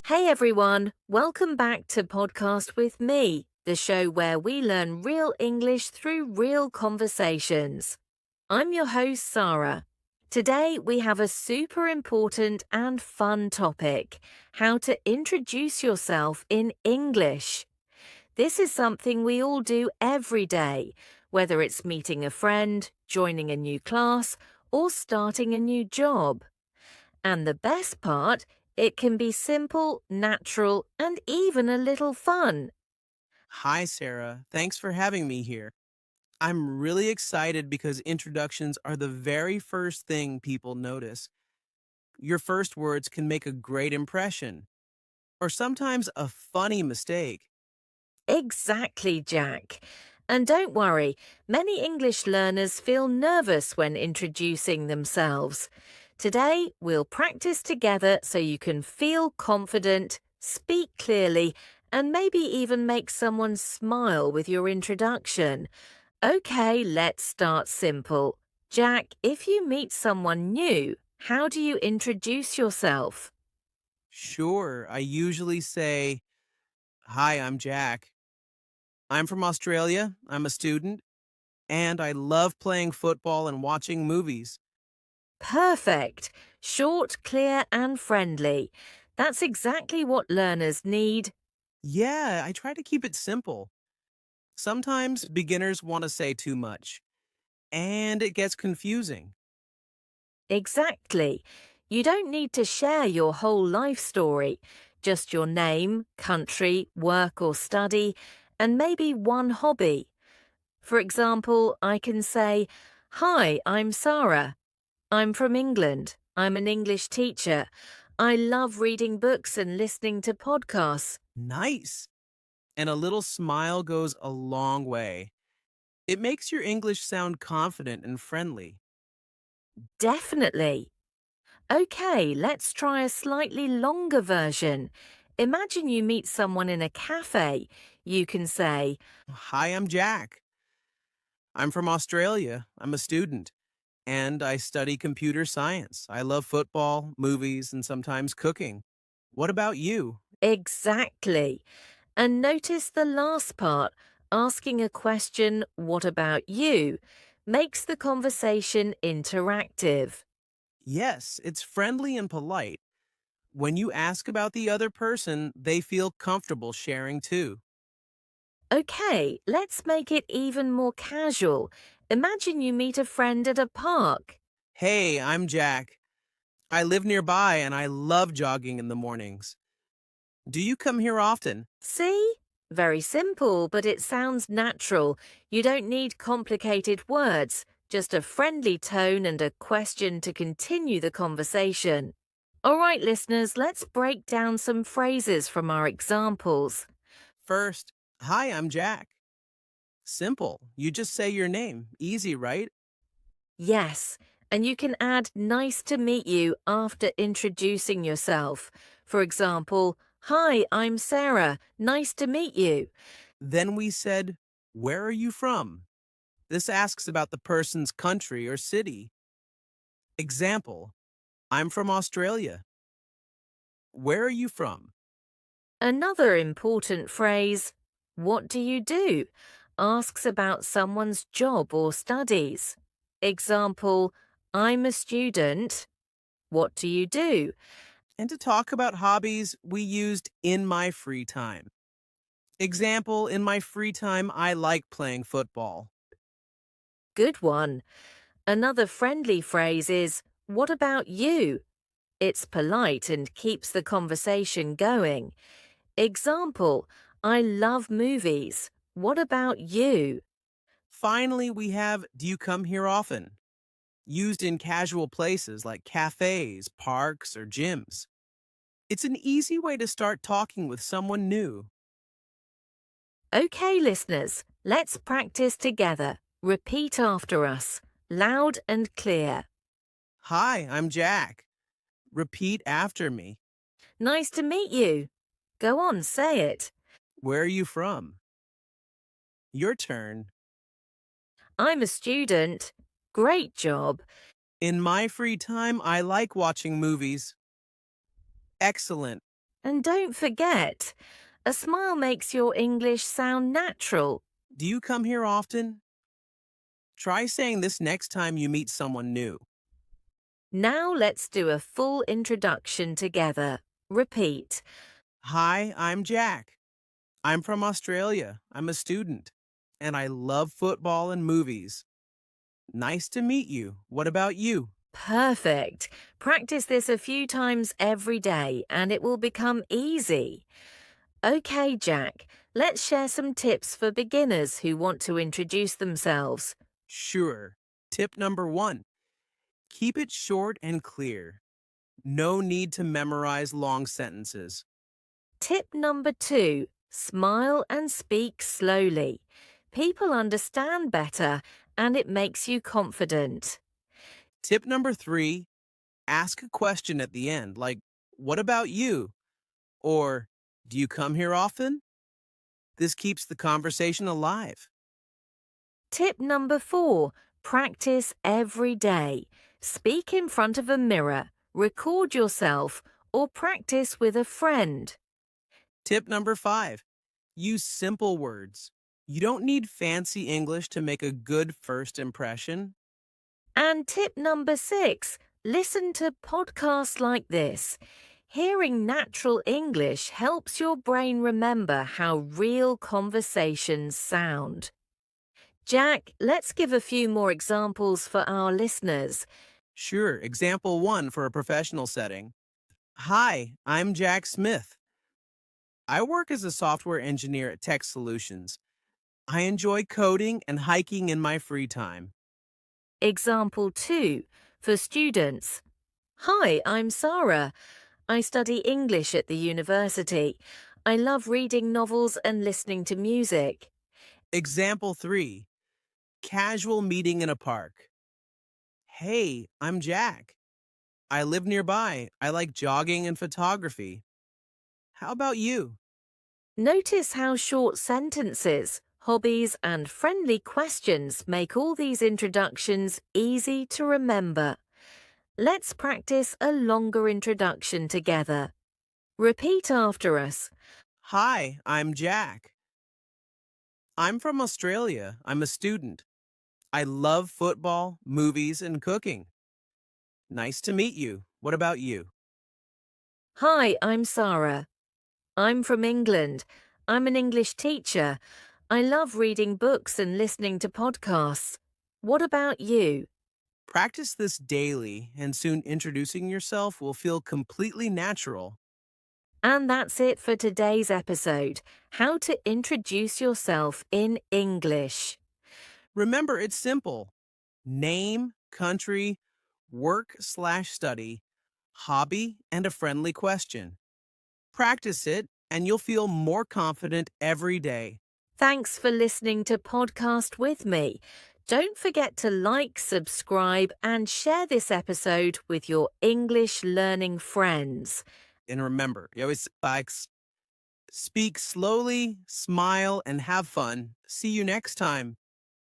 Hey everyone, welcome back to Podcast with Me, the show where we learn real English through real conversations. I'm your host, Sarah. Today we have a super important and fun topic: how to introduce yourself in English. This is something we all do every day, whether it's meeting a friend, joining a new class, or starting a new job. And the best part, it can be simple, natural, and even a little fun. Hi, Sarah. Thanks for having me here. I'm really excited because introductions are the very first thing people notice. Your first words can make a great impression, or sometimes a funny mistake. Exactly, Jack. And don't worry, many English learners feel nervous when introducing themselves. Today, we'll practice together so you can feel confident, speak clearly, and maybe even make someone smile with your introduction. Okay, let's start simple. Jack, if you meet someone new, how do you introduce yourself? Sure, I usually say, "Hi, I'm Jack. I'm from Australia. I'm a student, and I love playing football and watching movies." Perfect. Short, clear, and friendly. That's exactly what learners need. Yeah, I try to keep it simple. Sometimes beginners want to say too much, and it gets confusing. Exactly. You don't need to share your whole life story, just your name, country, work or study, and maybe one hobby. For example, I can say, "Hi, I'm Sarah. I'm from England. I'm an English teacher. I love reading books and listening to podcasts." Nice. And a little smile goes a long way. It makes your English sound confident and friendly. Definitely. Okay, let's try a slightly longer version. Imagine you meet someone in a cafe. You can say, Hi, I'm Jack. I'm from Australia. I'm a student, and I study computer science. I love football, movies, and sometimes cooking. What about you? exactly. And notice the last part, asking a question, what about you, makes the conversation interactive. Yes, it's friendly and polite. When you ask about the other person, they feel comfortable sharing too. Okay, let's make it even more casual. Imagine you meet a friend at a park. Hey, I'm Jack. I live nearby and I love jogging in the mornings. Do you come here often? See? Very simple, but it sounds natural. You don't need complicated words, just a friendly tone and a question to continue the conversation. All right, listeners, let's break down some phrases from our examples. First, hi, I'm Jack. Simple. You just say your name. Easy, right? Yes, and you can add nice to meet you after introducing yourself. For example, "Hi, I'm Sarah. Nice to meet you." Then we said, where are you from? This asks about the person's country or city. Example, I'm from Australia. Where are you from? Another important phrase, "What do you do?" asks about someone's job or studies. Example, "I'm a student. What do you do?" And to talk about hobbies, we used in my free time. Example, in my free time, I like playing football. Good one. Another friendly phrase is, "What about you?" It's polite and keeps the conversation going. Example, "I love movies. What about you?" Finally, we have, do you come here often? Used in casual places like cafes, parks, or gyms. It's an easy way to start talking with someone new. Okay, listeners, let's practice together. Repeat after us, loud and clear. Hi, I'm Jack. Repeat after me. Nice to meet you. Go on, say it. Where are you from? Your turn. I'm a student. Great job. In my free time, I like watching movies. Excellent. And don't forget, a smile makes your English sound natural. Do you come here often? Try saying this next time you meet someone new. Now let's do a full introduction together. Repeat. Hi, I'm Jack. I'm from Australia. I'm a student. And I love football and movies. Nice to meet you. What about you? Perfect. Practice this a few times every day and it will become easy. Okay, Jack, let's share some tips for beginners who want to introduce themselves. Sure. Tip number 1. Keep it short and clear. No need to memorize long sentences. Tip number 2, smile and speak slowly. People understand better and it makes you confident. Tip number 3. Ask a question at the end, like, what about you? Or, do you come here often? This keeps the conversation alive. Tip number 4, practice every day. Speak in front of a mirror, record yourself, or practice with a friend. Tip number 5. Use simple words. You don't need fancy English to make a good first impression. And tip number 6, listen to podcasts like this. Hearing natural English helps your brain remember how real conversations sound. Jack, let's give a few more examples for our listeners. Sure, example 1 for a professional setting. Hi, I'm Jack Smith. I work as a software engineer at Tech Solutions. I enjoy coding and hiking in my free time. Example 2, for students. Hi, I'm Sarah. I study English at the university. I love reading novels and listening to music. Example 3. Casual meeting in a park. Hey, I'm Jack. I live nearby. I like jogging and photography. How about you? Notice how short sentences, hobbies, and friendly questions make all these introductions easy to remember. Let's practice a longer introduction together. Repeat after us. Hi, I'm Jack. I'm from Australia. I'm a student. I love football, movies, and cooking. Nice to meet you. What about you? Hi, I'm Sarah. I'm from England. I'm an English teacher. I love reading books and listening to podcasts. What about you? Practice this daily, and soon introducing yourself will feel completely natural. And that's it for today's episode, how to introduce yourself in English. Remember, it's simple. Name, country, work/study, hobby, and a friendly question. Practice it, and you'll feel more confident every day. Thanks for listening to Podcast with me. Don't forget to like, subscribe, and share this episode with your English learning friends. And remember, you always speak slowly, smile, and have fun. See you next time.